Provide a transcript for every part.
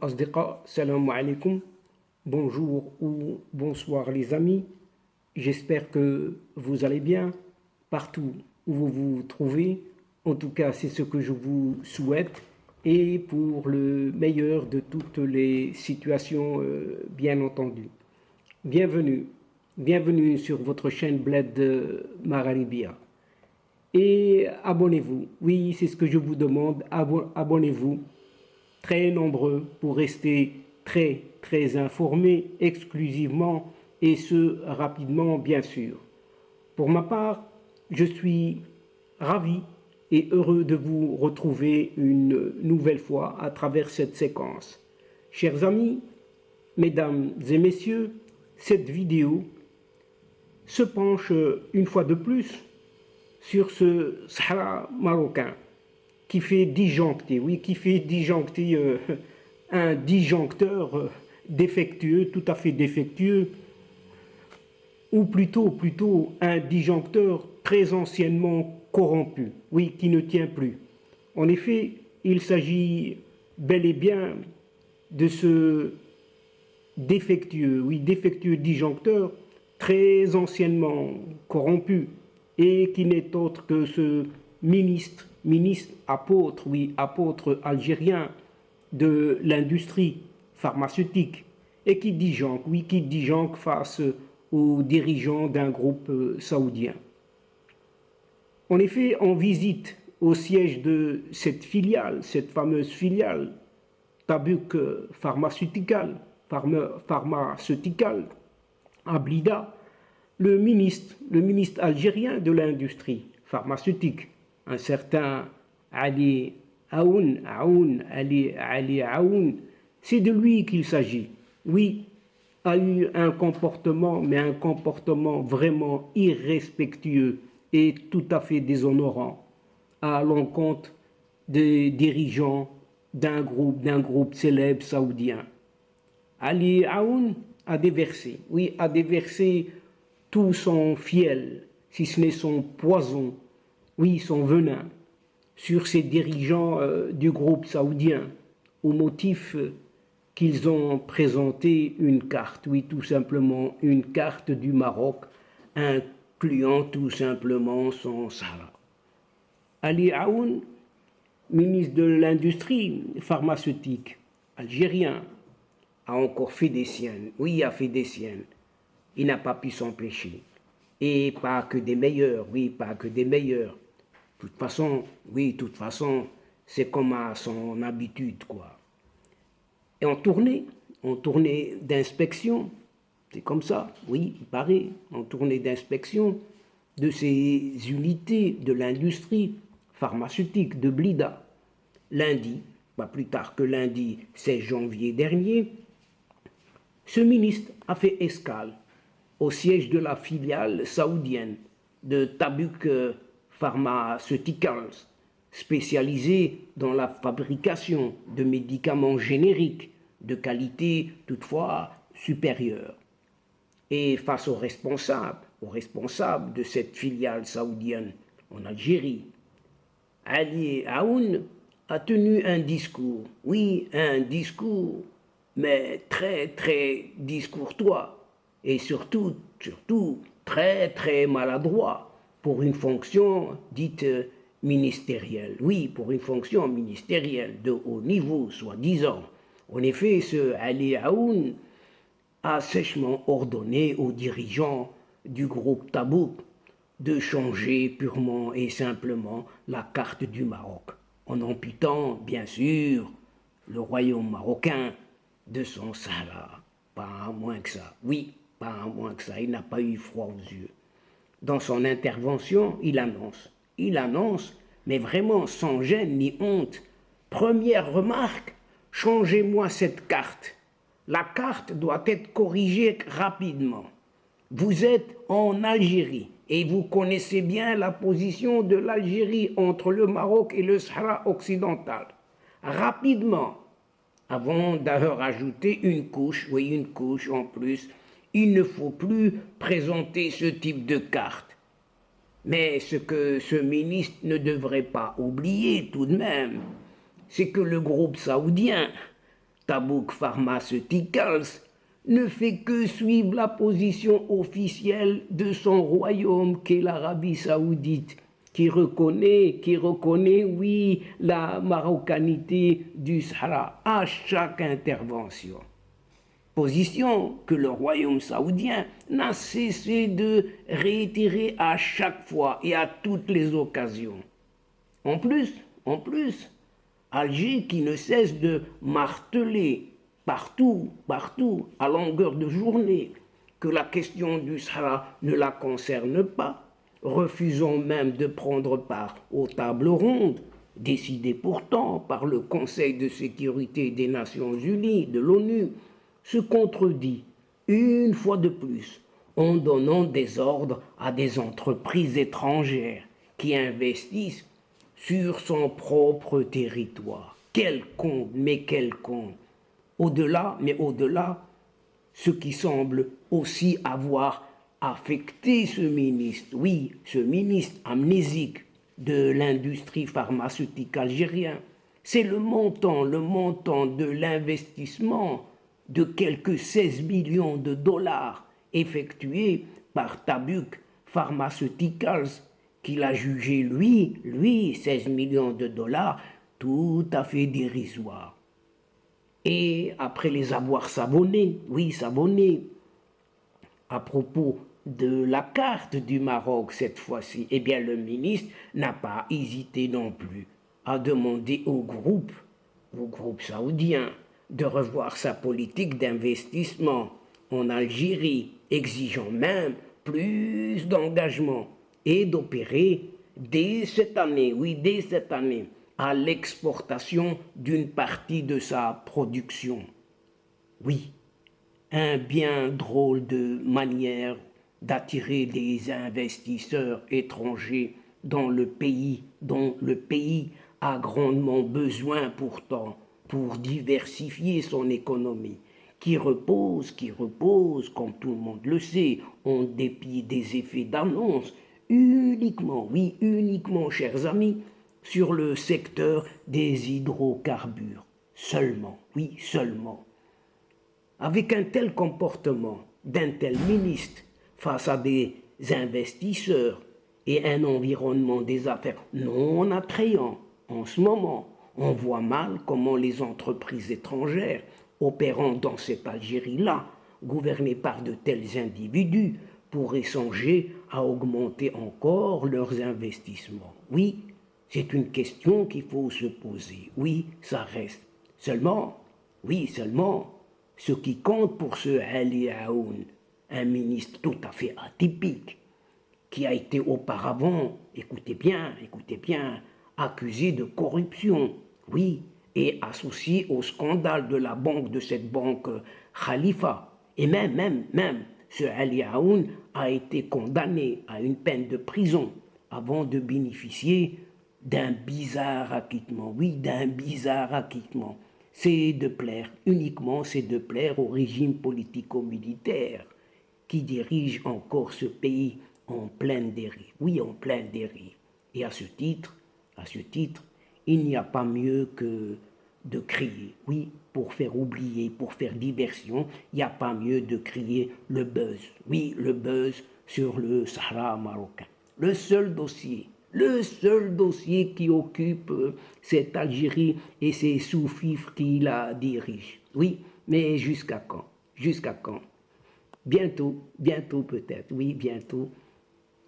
الأصدقاء السلام عليكم. Bonjour ou bonsoir les amis. J'espère que vous allez bien partout où vous vous trouvez. En tout cas, c'est ce que je vous souhaite et pour le meilleur de toutes les situations, bien entendu. Bienvenue, bienvenue sur votre chaîne Bled Mararibia. Et abonnez-vous. Oui, c'est ce que je vous demande. Abonnez-vous. Très nombreux pour rester très informés exclusivement et ce rapidement bien sûr. Pour ma part, je suis ravi et heureux de vous retrouver une nouvelle fois à travers cette séquence. Chers amis, mesdames et messieurs, cette vidéo se penche une fois de plus sur ce Sahara marocain qui fait disjoncter, oui, qui fait disjoncter un disjoncteur défectueux, tout à fait défectueux, ou plutôt un disjoncteur très anciennement corrompu, oui, qui ne tient plus. En effet, il s'agit bel et bien de ce défectueux, oui, défectueux disjoncteur très anciennement corrompu et qui n'est autre que ce ministre apôtre, oui, apôtre algérien de l'industrie pharmaceutique et qui disjoncte, oui, qui disjoncte face aux dirigeants d'un groupe saoudien. En effet, en visite au siège de cette filiale, cette fameuse filiale Tabuk Pharmaceutical à Blida, le ministre algérien de l'industrie pharmaceutique, un certain Ali Aoun, c'est de lui qu'il s'agit. Oui, a eu un comportement, mais un comportement vraiment irrespectueux et tout à fait déshonorant à l'encontre des dirigeants d'un groupe célèbre saoudien. Ali Aoun a déversé, oui, a déversé tout son fiel, si ce n'est son poison, oui, son venin, sur ces dirigeants du groupe saoudien, au motif qu'ils ont présenté une carte, oui, tout simplement une carte du Maroc, incluant tout simplement son Sahara. Ali Aoun, ministre de l'Industrie pharmaceutique algérien, a encore fait des siennes, oui, a fait des siennes. Il n'a pas pu s'empêcher. Et pas que des meilleurs, oui, pas que des meilleurs. De toute façon, c'est comme à son habitude, quoi. Et en tournée d'inspection, c'est comme ça, oui, il paraît, en tournée d'inspection de ces unités de l'industrie pharmaceutique de Blida, lundi, pas plus tard que lundi 16 janvier dernier, ce ministre a fait escale au siège de la filiale saoudienne de Tabuk Pharmaceuticals, spécialisée dans la fabrication de médicaments génériques de qualité toutefois supérieure. Et face aux responsables de cette filiale saoudienne en Algérie, Ali Aoun a tenu un discours, oui, un discours, mais très discourtois et surtout très maladroit pour une fonction dite ministérielle. Oui, pour une fonction ministérielle de haut niveau, soi-disant. En effet, ce Ali Aoun a sèchement ordonné aux dirigeants du groupe Tabuk de changer purement et simplement la carte du Maroc, en amputant, bien sûr, le royaume marocain de son Sahara. Pas moins que ça. Oui, pas moins que ça. Il n'a pas eu froid aux yeux. Dans son intervention, il annonce, mais vraiment sans gêne ni honte. Première remarque, changez-moi cette carte. La carte doit être corrigée rapidement. Vous êtes en Algérie et vous connaissez bien la position de l'Algérie entre le Maroc et le Sahara occidental. Rapidement, avant d'avoir ajouté une couche en plus, il ne faut plus présenter ce type de carte. Mais ce que ce ministre ne devrait pas oublier tout de même, c'est que le groupe saoudien Tabouk Pharmaceuticals ne fait que suivre la position officielle de son royaume qu'est l'Arabie Saoudite, qui reconnaît, oui, la marocanité du Sahara à chaque intervention. Position que le royaume saoudien n'a cessé de réitérer à chaque fois et à toutes les occasions. En plus, Alger qui ne cesse de marteler partout, à longueur de journée, que la question du Sahara ne la concerne pas, refusant même de prendre part aux tables rondes, décidées pourtant par le Conseil de sécurité des Nations Unies, de l'ONU, se contredit une fois de plus en donnant des ordres à des entreprises étrangères qui investissent sur son propre territoire. Quel con, mais quel con. Au-delà, ce qui semble aussi avoir affecté ce ministre, oui, ce ministre amnésique de l'industrie pharmaceutique algérien, c'est le montant de l'investissement de quelques 16 millions de dollars effectué par Tabouk Pharmaceuticals qu'il a jugé, lui, 16 millions de dollars, tout à fait dérisoire. Et après les avoir savonnés, à propos de la carte du Maroc cette fois-ci, eh bien le ministre n'a pas hésité non plus à demander au groupe saoudien, de revoir sa politique d'investissement en Algérie, exigeant même plus d'engagement et d'opérer dès cette année, à l'exportation d'une partie de sa production. Oui, un bien drôle de manière d'attirer des investisseurs étrangers dont le pays a grandement besoin pourtant pour diversifier son économie, qui repose, comme tout le monde le sait, en dépit des effets d'annonce, uniquement, chers amis, sur le secteur des hydrocarbures. Seulement. Avec un tel comportement d'un tel ministre face à des investisseurs et un environnement des affaires non attrayant en ce moment, on voit mal comment les entreprises étrangères opérant dans cette Algérie-là, gouvernée par de tels individus, pourraient songer à augmenter encore leurs investissements. Oui, c'est une question qu'il faut se poser. Oui, ça reste. Seulement, ce qui compte pour ce Ali Aoun, un ministre tout à fait atypique, qui a été auparavant, écoutez bien, accusé de corruption, oui, et associé au scandale de la banque, de cette banque Khalifa. Et même, ce Ali Aoun a été condamné à une peine de prison avant de bénéficier d'un bizarre acquittement. Oui, d'un bizarre acquittement. C'est de plaire au régime politico-militaire qui dirige encore ce pays en pleine dérive. Oui, en pleine dérive. Et à ce titre, il n'y a pas mieux que de crier. Oui, pour faire oublier, pour faire diversion, il n'y a pas mieux de crier le buzz. Oui, le buzz sur le Sahara marocain. Le seul dossier qui occupe cette Algérie et ses sous-fifres qui la dirigent. Oui, mais jusqu'à quand? Bientôt peut-être, oui, bientôt,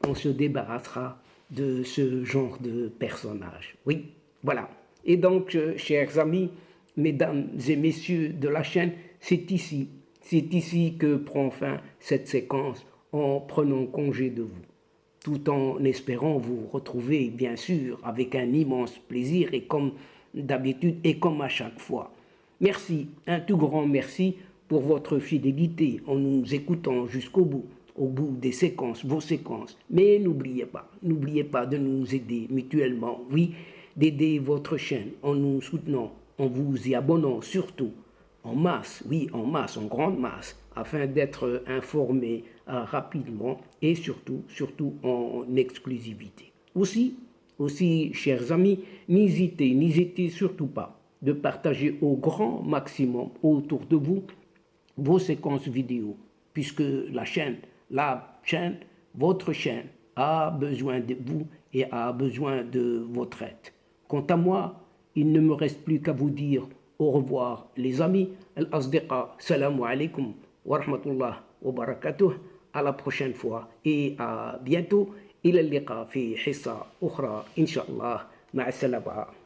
on se débarrassera de ce genre de personnage. Oui, voilà. Et donc, chers amis, mesdames et messieurs de la chaîne, c'est ici que prend fin cette séquence en prenant congé de vous, tout en espérant vous retrouver, bien sûr, avec un immense plaisir et comme d'habitude et comme à chaque fois. Merci, un tout grand merci pour votre fidélité en nous écoutant jusqu'au bout, au bout des séquences, vos séquences. Mais n'oubliez pas de nous aider mutuellement, oui, d'aider votre chaîne en nous soutenant, en vous y abonnant surtout, en masse, en grande masse, afin d'être informé rapidement et surtout en exclusivité. Aussi, chers amis, n'hésitez surtout pas de partager au grand maximum autour de vous vos séquences vidéo, puisque la chaîne, votre chaîne, a besoin de vous et a besoin de votre aide. Quant à moi, il ne me reste plus qu'à vous dire au revoir, les amis. Al-Asdiqa, salamu alaikum wa rahmatullah wa barakatuh. À la prochaine fois et à bientôt. إلى اللقاء في حصة أخرى إن شاء الله. مع السلامة.